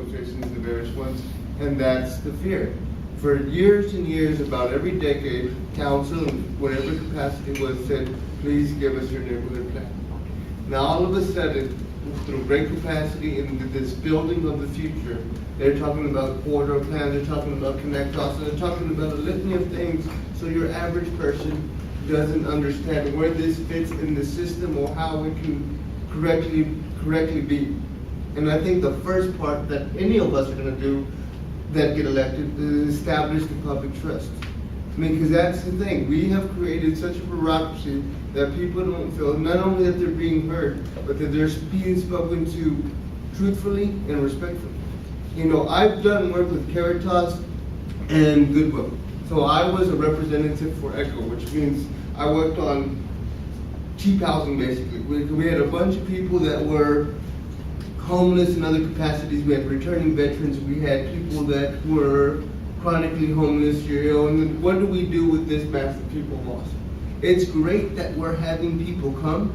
associations, the various ones, and that's the fear. For years and years, about every decade, council, in whatever capacity was, said, please give us your neighborhood plan. Now, all of a sudden, through great capacity in this building of the future, they're talking about corridor plans, they're talking about connect also, they're talking about a litany of things, so your average person doesn't understand where this fits in the system or how it can correctly be. And I think the first part that any of us are gonna do that get elected is establish the public trust. I mean, because that's the thing, we have created such a bureaucracy that people don't feel, not only that they're being heard, but that they're being spoken to truthfully and respectfully. You know, I've done work with Caritas and Goodwill. So I was a representative for ECHO, which means I worked on cheap housing basically. We had a bunch of people that were homeless in other capacities. We had returning veterans. We had people that were chronically homeless, you know, and what do we do with this mass of people lost? It's great that we're having people come,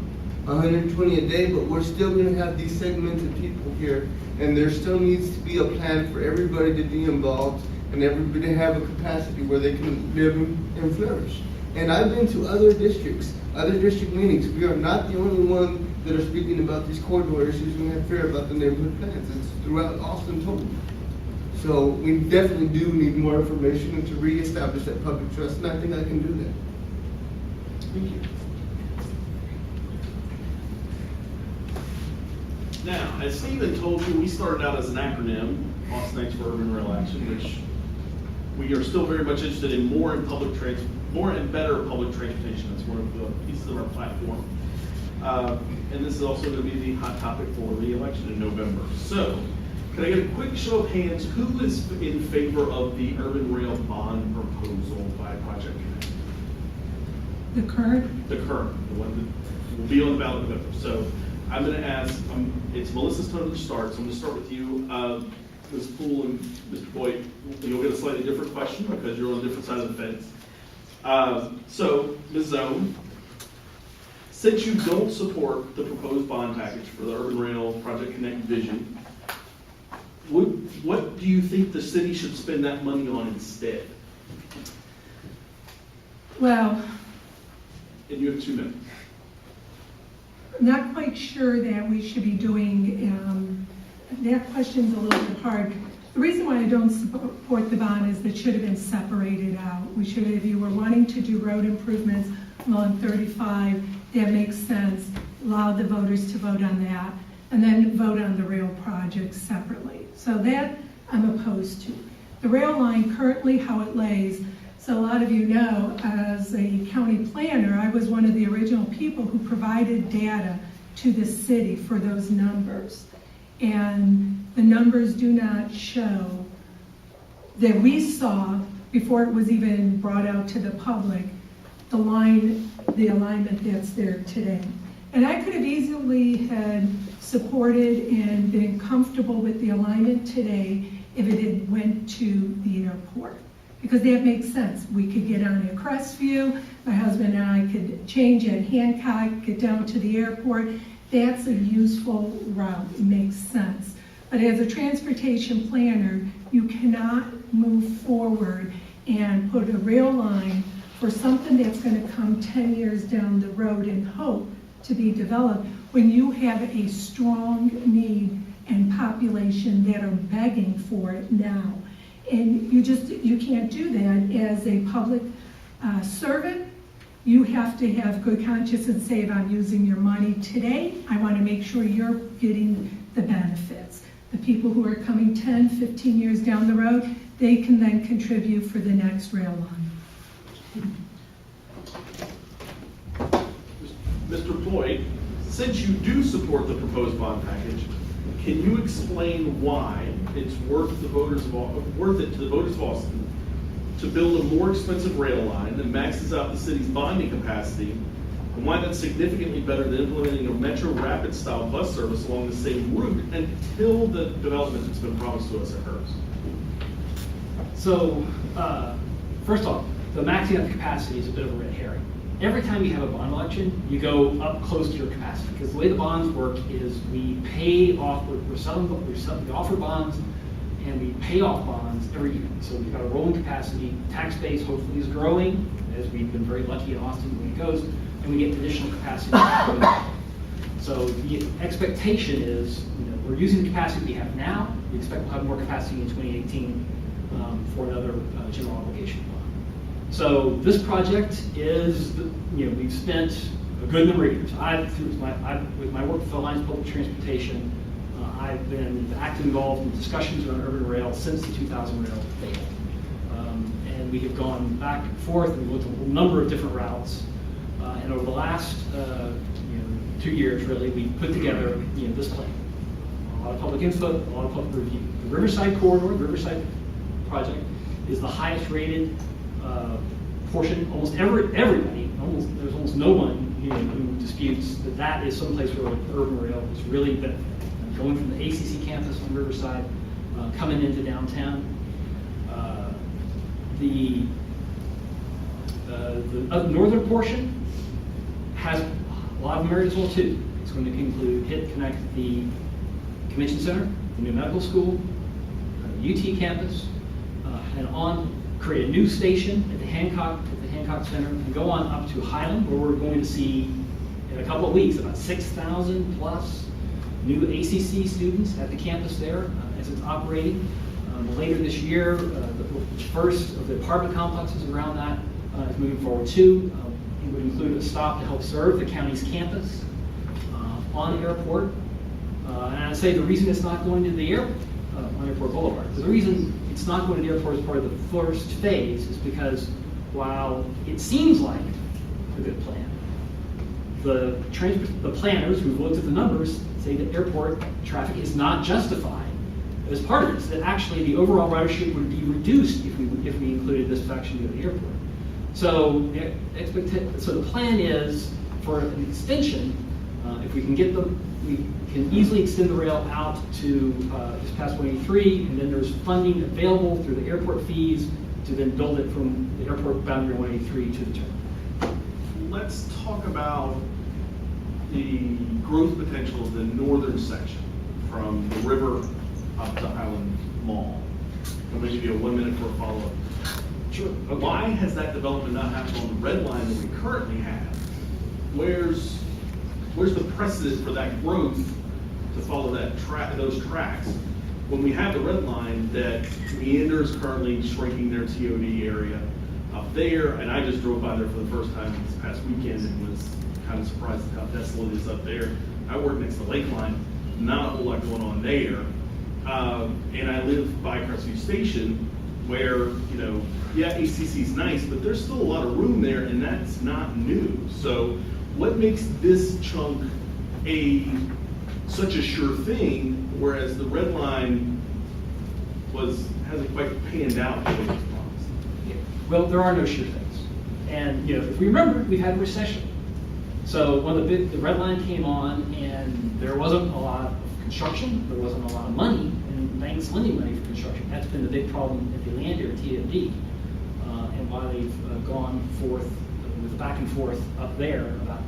120 a day, but we're still gonna have these segmented people here, and there still needs to be a plan for everybody to be involved and everybody to have a capacity where they can live and flourish. And I've been to other districts, other district meetings. We are not the only one that are speaking about these corridor issues and have fear about the neighborhood plans. It's throughout Austin total. So we definitely do need more information and to reestablish that public trust, and I think I can do that. Thank you. Now, as Stephen told you, we started out as an acronym, Austin Next for Urban Rail Action, which we are still very much interested in more and better public transportation. That's one of the pieces of our platform. And this is also going to be the hot topic for the election in November. So, can I get a quick show of hands? Who is in favor of the urban rail bond proposal by Project Connect? The current? The current, the one that will be on the ballot in November. So I'm going to ask, it's Melissa's turn to start, so I'm going to start with you. Ms. Poole and Mr. Boyd, you'll get a slightly different question because you're on a different side of the fence. So, Ms. Zone, since you don't support the proposed bond package for the Urban Rail Project Connect vision, what do you think the city should spend that money on instead? Well, And you have 2 minutes. I'm not quite sure that we should be doing, that question's a little bit hard. The reason why I don't support the bond is that it should have been separated out. We should have, if you were wanting to do road improvements along 35, that makes sense. Allow the voters to vote on that, and then vote on the rail project separately. So that I'm opposed to. The rail line currently, how it lays, so a lot of you know, as a county planner, I was one of the original people who provided data to the city for those numbers. And the numbers do not show that we saw, before it was even brought out to the public, the alignment that's there today. And I could have easily had supported and been comfortable with the alignment today if it had went to the airport. Because that makes sense. We could get on at Crestview, my husband and I could change at Hancock, get down to the airport. That's a useful route, it makes sense. But as a transportation planner, you cannot move forward and put a rail line for something that's gonna come 10 years down the road and hope to be developed when you have a strong need and population that are begging for it now. And you can't do that as a public servant. You have to have good conscience and say, if I'm using your money today, I want to make sure you're getting the benefits. The people who are coming 10, 15 years down the road, they can then contribute for the next rail line. Mr. Boyd, since you do support the proposed bond package, can you explain why it's worth it to the voters of Austin to build a more expensive rail line that maxes out the city's bonding capacity, and why that's significantly better than implementing a Metro Rapid style bus service along the same route until the development that's been promised to us occurs? So, first off, the maxing out capacity is a bit of a red herring. every time you have a bond election, you go up close to your capacity, because the way the bonds work is we pay off, we're selling, we offer bonds, and we pay off bonds every year. So we've got a rolling capacity, tax base hopefully is growing, as we've been very lucky in Austin when it goes, and we get additional capacity. So the expectation is, we're using the capacity we have now. We expect we'll have more capacity in 2018 for another general obligation bond. So this project is, we've spent a good number of years. With my work with Alliance Public Transportation, I've been actively involved in discussions around urban rail since the 2000 rail failed. And we have gone back and forth, and we've looked at a number of different routes. And over the last 2 years, really, we put together this plan. A lot of public input, a lot of public review. The Riverside Corridor, the Riverside project, is the highest rated portion. Almost everybody, there's almost no one who disputes that that is someplace where urban rail is really benefiting. Going from the ACC campus on Riverside, coming into downtown. The northern portion has a lot of merit as well too. It's going to connect the Convention Center, the new medical school, UT campus, and create a new station at the Hancock Center, and go on up to Highland, where we're going to see in a couple of weeks about 6,000 plus new ACC students at the campus there as it's operating. Later this year, the first of the apartment complexes around that is moving forward too. It would include a stop to help serve the county's campus on the airport. And I'd say the reason it's not going to the airport, on Airport Boulevard, the reason it's not going to the airport as part of the first phase is because while it seems like a good plan, the planners who've looked at the numbers say that airport traffic is not justified as part of this, that actually the overall ridership would be reduced if we included this faction to the airport. So the plan is for an extension, if we can get them, we can easily extend the rail out to just past 183, and then there's funding available through the airport fees to then build it from the airport boundary 183 to the terminal. Let's talk about the growth potential of the northern section from the river up to Highland Mall. I'm going to give you 1 minute for a follow-up. Sure. Okay. Why has that development not happened on the red line that we currently have? Where's the precedent for that growth to follow those tracks when we have the red line that Meander is currently shrinking their TOD area up there, and I just drove by there for the first time this past weekend and was kind of surprised at how desolate it is up there. I work next to Lakeline, not a whole lot going on there, and I live by Crestview Station, where ACC is nice, but there's still a lot of room there, and that's not new. So what makes this chunk such a sure thing, whereas the red line hasn't quite panned out the way it was promised? Yeah. Well, there are no sure things, and if we remember, we've had a recession. So when the red line came on, and there wasn't a lot of construction, there wasn't a lot of money, and banks lending money for construction. That's been the big problem at the land here at TFD, and why they've gone forth with back and forth up there about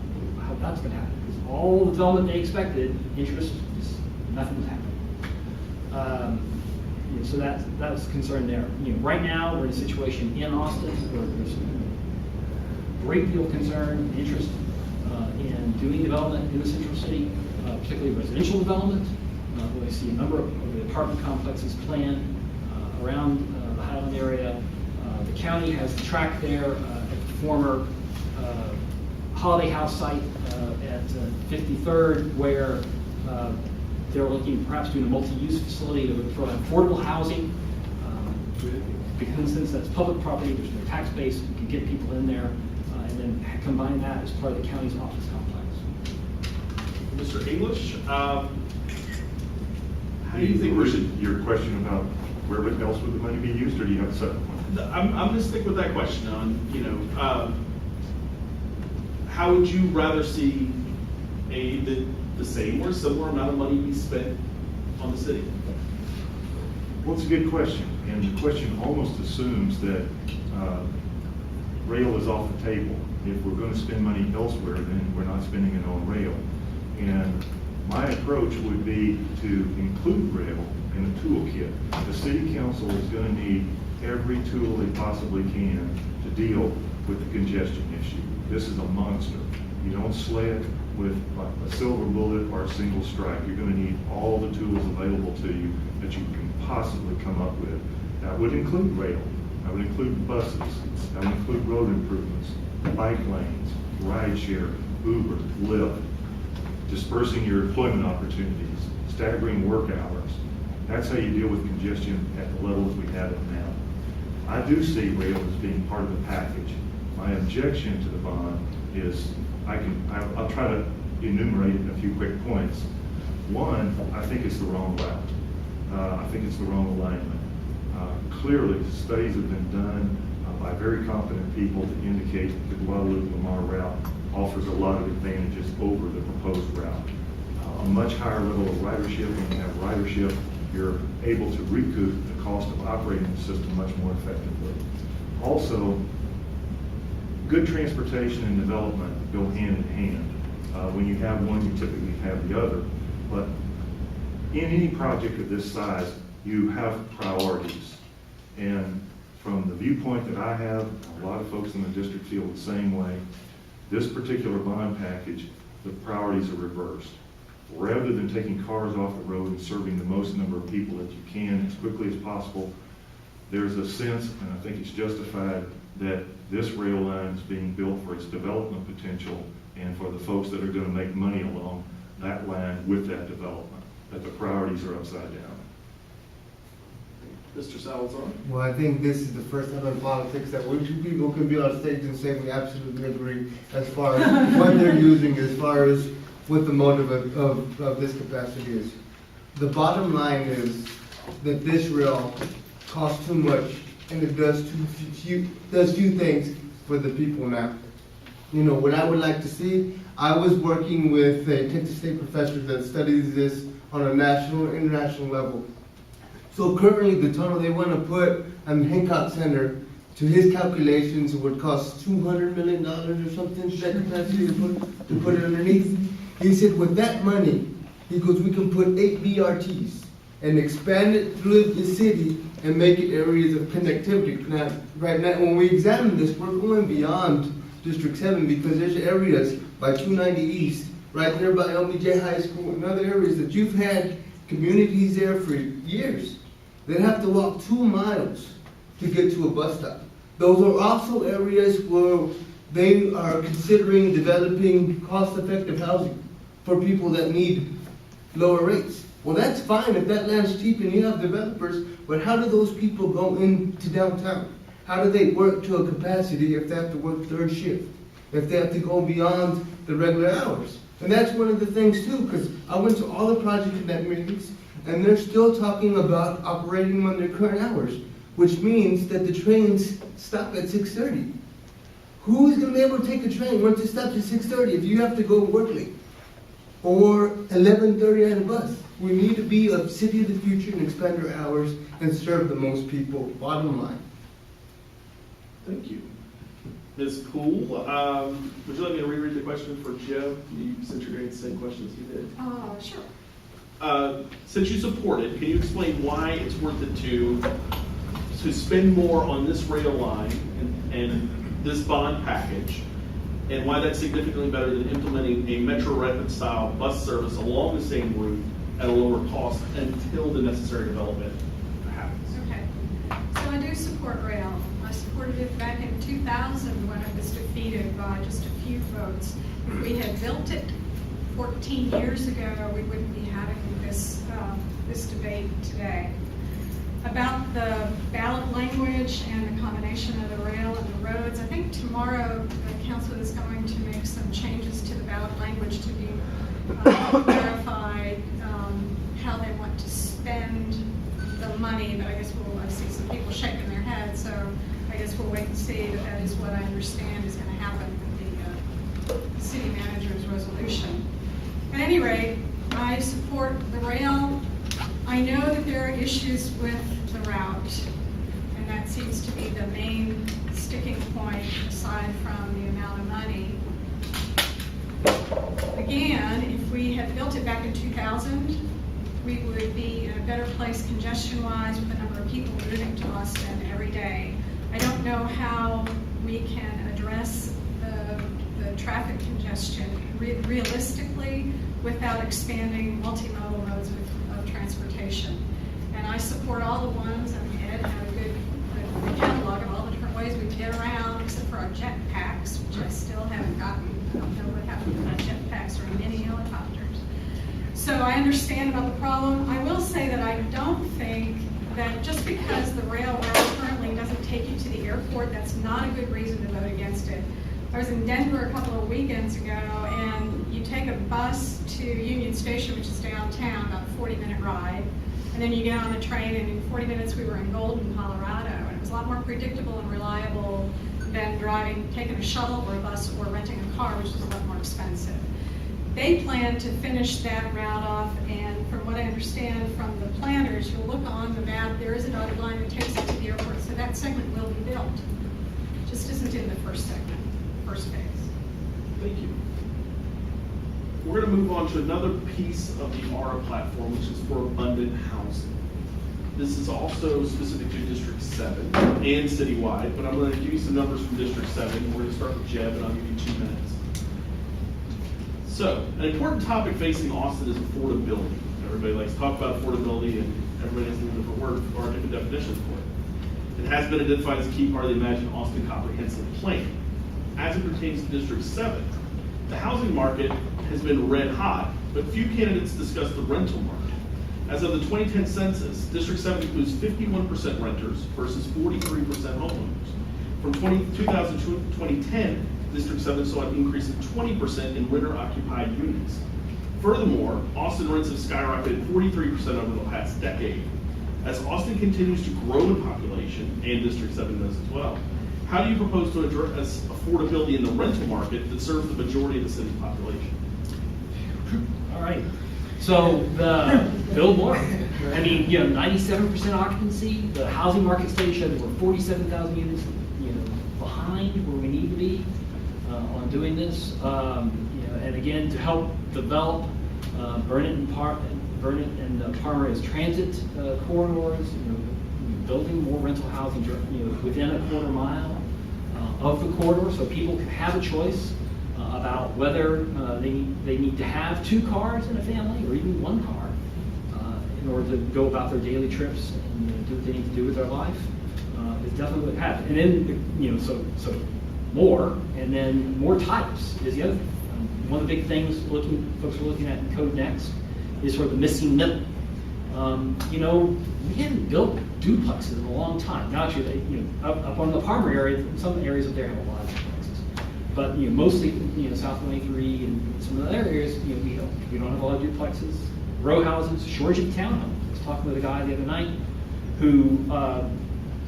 how that's going to happen. Because all the development they expected, interest, nothing was happening. So that was the concern there. Right now we're in a situation in Austin where there's a great deal of concern and interest in doing development in the central city, particularly residential development. We see a number of the apartment complexes planned around the Highland area. The county has the track there at the former Holiday House site at 53rd, where they're looking perhaps doing a multi-use facility that would provide affordable housing. Because since that's public property, there's no tax base, we can get people in there, and then combine that as part of the county's office complex. Mr. English, how do you think we should? Your question about where else would the money be used, or do you have a second one? I'm going to stick with that question on, how would you rather see the same or similar amount of money be spent on the city? Well, it's a good question, and the question almost assumes that rail is off the table. If we're gonna spend money elsewhere, then we're not spending it on rail. And my approach would be to include rail in the toolkit. The city council is gonna need every tool they possibly can to deal with the congestion issue. This is a monster. You don't slay it with a silver bullet or a single strike. You're gonna need all the tools available to you that you can possibly come up with. That would include rail, that would include buses, that would include road improvements, bike lanes, ride share, Uber, Lyft, dispersing your employment opportunities, staggering work hours. That's how you deal with congestion at the levels we have it now. I do see rail as being part of the package. My objection to the bond is, I'll try to enumerate a few quick points. One, I think it's the wrong route. I think it's the wrong alignment. Clearly, studies have been done by very competent people to indicate that the Guadalupe-Lamar route offers a lot of advantages over the proposed route. A much higher level of ridership. When you have ridership, you're able to recoup the cost of operating the system much more effectively. Also, good transportation and development go hand in hand. When you have one, you typically have the other. But in any project of this size, you have priorities. And from the viewpoint that I have, a lot of folks in the district feel the same way. This particular bond package, the priorities are reversed. Rather than taking cars off the road and serving the most number of people that you can as quickly as possible, there's a sense, and I think it's justified, that this rail line is being built for its development potential and for the folks that are going to make money along that line with that development, that the priorities are upside down. Mr. Salazar? Well, I think this is the first time in politics that we two people can be on stage and say we absolutely agree as far as what they're using, as far as what the motive of this capacity is. The bottom line is that this rail costs too much and it does few things for the people now. You know, what I would like to see, I was working with a Texas State professor that studies this on a national and international level. So currently the tunnel they want to put on the Hancock Center, to his calculations, it would cost $200 million or something to that capacity to put it underneath. He said with that money, he goes, we can put 8 BRTs and expand it through the city and make it areas of connectivity. Now, right now, when we examine this, we're going beyond District 7 because there's areas by 290 East, right there by LBJ High School and other areas that you've had communities there for years. They'd have to walk 2 miles to get to a bus stop. Those are also areas where they are considering developing cost-effective housing for people that need lower rates. Well, that's fine if that land's cheap and you have developers, but how do those people go into downtown? How do they work to a capacity if they have to work third shift? If they have to go beyond the regular hours? And that's one of the things too, because I went to all the Project Connect meetings, and they're still talking about operating on their current hours, which means that the trains stop at 6:30. Who's going to be able to take a train once it stops at 6:30 if you have to go work late? Or 11:30 on a bus? We need to be a city of the future and expand our hours and serve the most people, bottom line. Thank you. Ms. Poole, would you like me to reread the question for Joe? Since you're going to the same questions you did. Sure. Since you support it, can you explain why it's worth it to spend more on this rail line and this bond package, and why that's significantly better than implementing a Metro Rapid style bus service along the same route at a lower cost until the necessary development happens? Okay. So I do support rail. I supported it back in 2000 when it was defeated by just a few votes. If we had built it 14 years ago, we wouldn't be having this debate today. About the ballot language and the combination of the rail and the roads, I think tomorrow the council is going to make some changes to the ballot language to be clarified how they want to spend the money, but I guess I see some people shaking their heads, so I guess we'll wait and see, but that is what I understand is going to happen with the city manager's resolution. At any rate, I support the rail. I know that there are issues with the route, and that seems to be the main sticking point aside from the amount of money. Again, if we had built it back in 2000, we would be in a better place congestion-wise with the number of people moving to Austin every day. I don't know how we can address the traffic congestion realistically without expanding multimodal modes of transportation. And I support all the ones, and Ed had a good catalog of all the different ways we can get around, except for our jet packs, which I still haven't gotten. I don't know what happened with my jet packs or mini helicopters. So I understand about the problem. I will say that I don't think that just because the railroad currently doesn't take you to the airport, that's not a good reason to vote against it. I was in Denver a couple of weekends ago, and you take a bus to Union Station, which is downtown, about a 40-minute ride, and then you get on a train, and in 40 minutes we were in Golden, Colorado, and it was a lot more predictable and reliable than taking a shuttle or a bus or renting a car, which is a lot more expensive. They plan to finish that route off, and from what I understand from the planners, you'll look on the map, there is a dotted line that takes it to the airport, so that segment will be built. Just isn't in the first segment, first phase. Thank you. We're going to move on to another piece of the ARA platform, which is for abundant housing. This is also specific to District 7 and citywide, but I'm going to give you some numbers from District 7. We're going to start with Jeb, and I'll give you 2 minutes. So, an important topic facing Austin is affordability. Everybody likes to talk about affordability, and everybody has a different word or different definitions for it. It has been identified as a key part of the Imagine Austin Comprehensive Plan. As it pertains to District 7, the housing market has been red hot, but few candidates discuss the rental market. As of the 2010 census, District 7 includes 51% renters versus 43% homeowners. From 2000 to 2010, District 7 saw an increase of 20% in renter-occupied units. Furthermore, Austin rents have skyrocketed 43% over the past decade. As Austin continues to grow in population, and District 7 does as well, how do you propose to address affordability in the rental market that serves the majority of the city's population? All right. So the build more. I mean, 97% occupancy. The housing market study showed that we're 47,000 units, behind where we need to be on doing this. And again, to help develop Burnett and Parmer as transit corridors, building more rental housing, within a quarter mile of the corridor, so people can have a choice about whether they need to have 2 cars in a family or even 1 car in order to go about their daily trips and do what they need to do with their life. It's definitely what happened. And then, so more, and then more types is the other thing. One of the big things folks are looking at in Code Next is sort of the missing middle. We haven't built duplexes in a long time. Now, actually, up on the Parmer area, some areas up there have a lot of duplexes. But mostly, South 23 and some of the other areas, we don't have a lot of duplexes. Row houses, shortage of townhomes. I was talking with a guy the other night who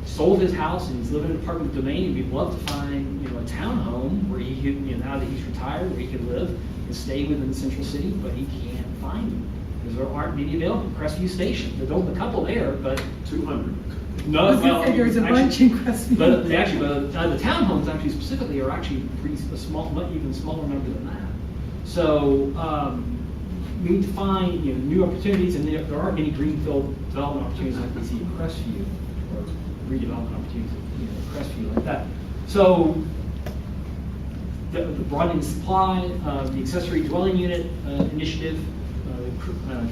sold his house and he's living in an apartment domain, and we'd love to find a townhome where he could, now that he's retired, where he could live and stay within the central city, but he can't find them because there aren't many available. Crestview Station, they're building a couple there, but 200. no. I was gonna say there's a bunch in Crestview. But the townhomes actually specifically are actually a small, even smaller number than that. So we need to find new opportunities, and there aren't many greenfield development opportunities like we see in Crestview, or redevelopment opportunities at Crestview like that. So the broadening supply, the accessory dwelling unit initiative,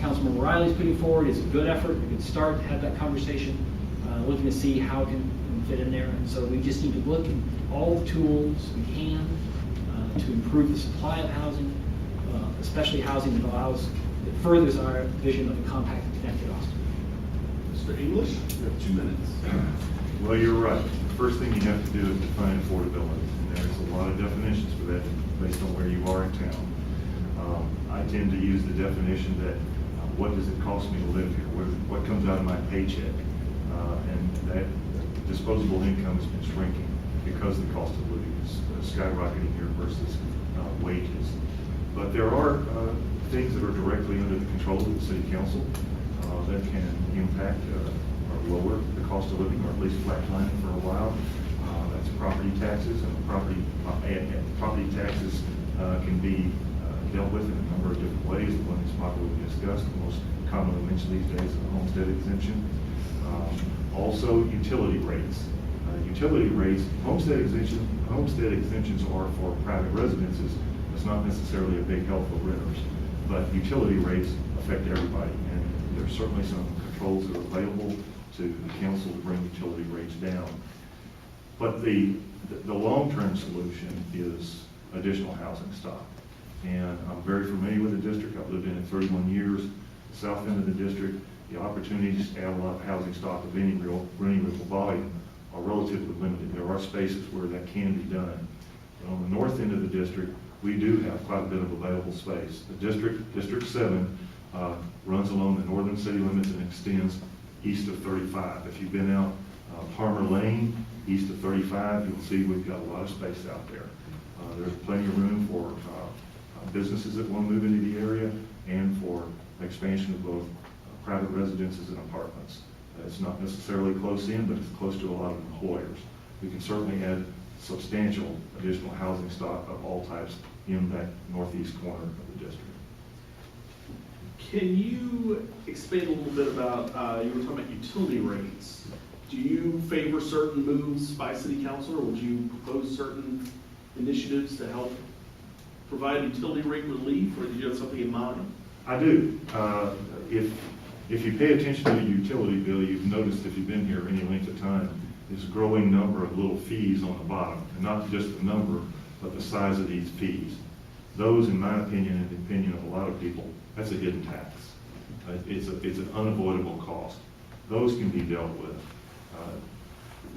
Councilman O'Reilly's putting forward is a good effort, a good start to have that conversation, looking to see how it can fit in there. And so we just need to look at all the tools we can to improve the supply of housing, especially housing that that furthers our vision of a compact and connected Austin. Mr. English, you have 2 minutes. Well, you're right. The first thing you have to do is define affordability. And there's a lot of definitions for that based on where you are in town. I tend to use the definition that what does it cost me to live here? What comes out of my paycheck? And that disposable income has been shrinking because the cost of living is skyrocketing here versus wages. But there are things that are directly under the control of the city council that can impact or lower the cost cost of living, or at least flatlining for a while. That's property taxes, and property taxes can be dealt with in a number of different ways. The one that's popularly discussed, the most commonly mentioned these days, is the homestead exemption. Also, utility rates. Homestead exemptions are for private residences. It's not necessarily a big help for renters, but utility rates affect everybody, and there's certainly some controls that are available to the council to bring utility rates down. But the long-term solution is additional housing stock. And I'm very familiar with the district. I've lived in it 31 years. The south end of the district, the opportunities to add a lot of housing stock of any real volume are relatively limited. There are spaces where that can be done. But on the north end of the district, we do have quite a bit of available space. The District 7, runs along the northern city limits and extends east of 35. If you've been out Palmer Lane, east of 35, you'll see we've got a lot of space out there. There's plenty of room for businesses that want to move into the area and for expansion of both private residences and apartments. It's not necessarily close in, but it's close to a lot of employers. We can certainly add substantial additional housing stock of all types in that northeast corner of the district. Can you expand a little bit about, you were talking about utility rates. Do you favor certain moves by city council, or would you propose certain initiatives to help provide utility rate relief, or do you have something in mind? I do. If you pay attention to the utility bill, you've noticed, if you've been here any length of time, there's a growing number of little fees on the bottom, and not just the number, but the size of these fees. Those, in my opinion, and the opinion of a lot of people, that's a hidden tax. It's an unavoidable cost. Those can be dealt with.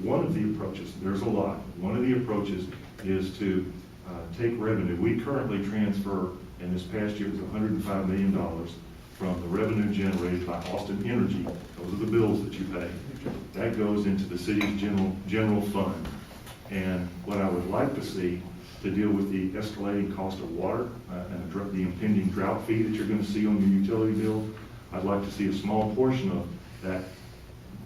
One of the approaches, there's a lot, one of the approaches is to take revenue. We currently transfer, in this past year, it was $105 million from the revenue generated by Austin Energy. Those are the bills that you pay. That goes into the city's general fund. And what I would like to see to deal with the escalating cost of water and the impending drought fee that you're going to see on your utility bill, I'd like to see a small portion of that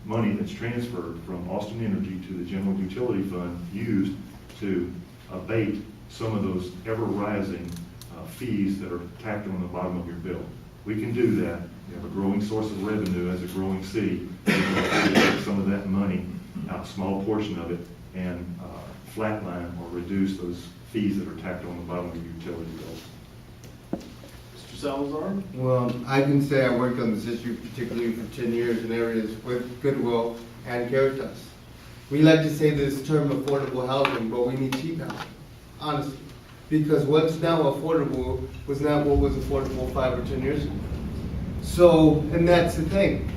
money that's transferred from Austin Energy to the general utility fund used to abate some of those ever-rising fees that are tacked on the bottom of your bill. We can do that. We have a growing source of revenue as a growing city. We can take some of that money, a small portion of it, and flatline or reduce those fees that are tacked on the bottom of your utility bills. Mr. Salazar? Well, I can say I worked on this issue particularly for 10 years in areas with Goodwill and Caritas. We like to say this term affordable housing, but we need cheap housing, honestly. Because what's now affordable was not what was affordable 5 or 10 years ago. So, and that's the thing.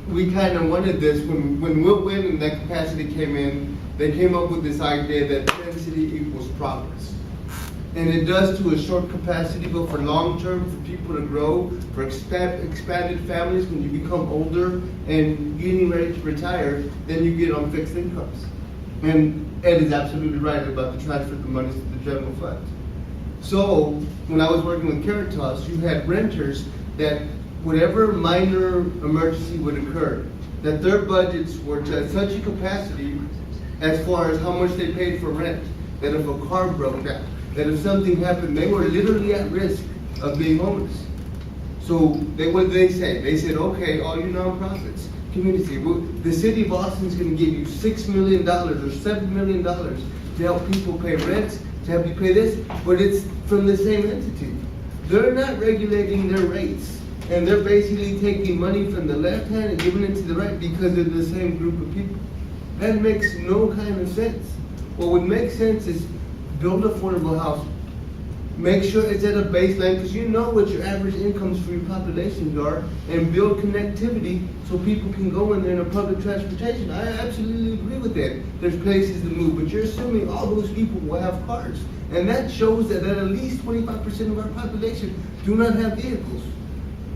We kind of wanted this, when Whitwin and that capacity came in, they came up with this idea that density equals progress. And it does to a short capacity, but for long term, for people to grow, for expanded families, when you become older and getting ready to retire, then you get on fixed incomes. And Ed is absolutely right about the transfer of the money to the general fund. So when I was working with Caritas, you had renters that whatever minor emergency would occur, that their budgets were to such a capacity as far as how much they paid for rent, that if a car broke down, that if something happened, they were literally at risk of being homeless. So what did they say? They said, okay, all you nonprofits, community, the city of Austin is going to give you $6 million or $7 million to help people pay rent, to help you pay this, but it's from the same entity. They're not regulating their rates, and they're basically taking money from the left hand and giving it to the right because of the same group of people. That makes no kind of sense. What would make sense is build affordable housing. Make sure it's at a baseline, because you know what your average incomes for your populations are, and build connectivity so people can go in there in a public transportation. I absolutely agree with that. There's places to move, but you're assuming all those people will have cars. And that shows that at least 25% of our population do not have vehicles.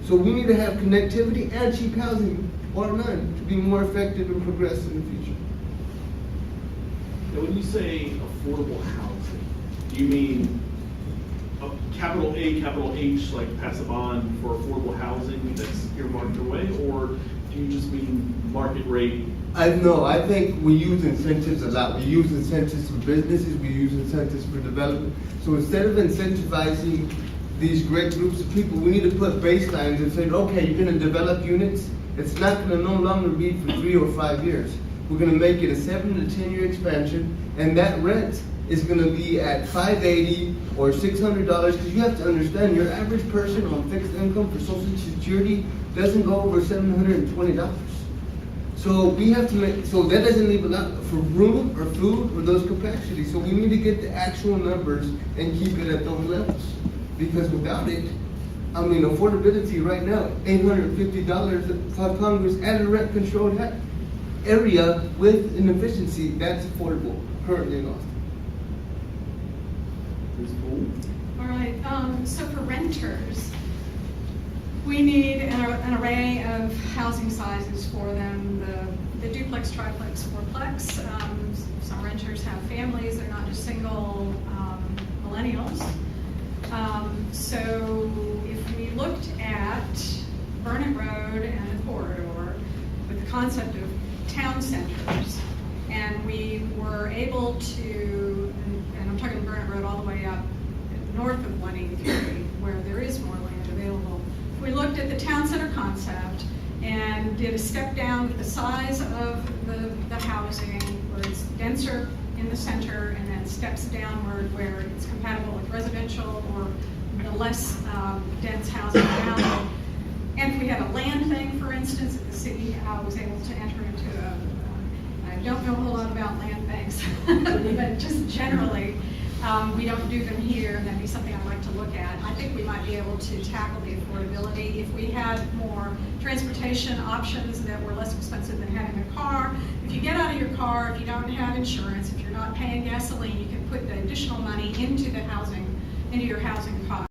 So we need to have connectivity and cheap housing, or none, to be more effective and progress in the future. Now, when you say affordable housing, do you mean capital A, capital H, like pass a bond for affordable housing that's earmarked your way, or Do you just mean market rate? I think we use incentives a lot. We use incentives for businesses, we use incentives for development. So instead of incentivizing these great groups of people, we need to put baselines and say, okay, you're gonna develop units. It's not gonna no longer be for 3 or 5 years. We're gonna make it a 7 to 10 year expansion, and that rent is gonna be at $580 or $600, because you have to understand, your average person on fixed income for Social Security doesn't go over $720. So we have to make, so that doesn't leave a lot for room or food or those capacities. So we need to get the actual numbers and keep it at those levels. Because without it, I mean, affordability right now, $850 for Congress at a rent controlled area with an efficiency, that's affordable currently in Austin. Ms. Poole? All right, so for renters, we need an array of housing sizes for them, the duplex, triplex, fourplex. Some renters have families, they're not just single millennials. So if we looked at Burnett Road and the corridor with the concept of town centers, and we were able to, and I'm talking Burnett Road all the way up north of 183, where there is more land available. If we looked at the town center concept and did a step down with the size of the housing, where it's denser in the center and then steps downward where it's compatible with residential or the less dense housing around it. And if we had a land bank, for instance, if the city was able to enter into I don't know a whole lot about land banks, but just generally, we don't do them here, and that'd be something I'd like to look at. I think we might be able to tackle the affordability if we had more transportation options that were less expensive than having a car. If you get out of your car, if you don't have insurance, if you're not paying gasoline, you can put the additional money into your housing cost.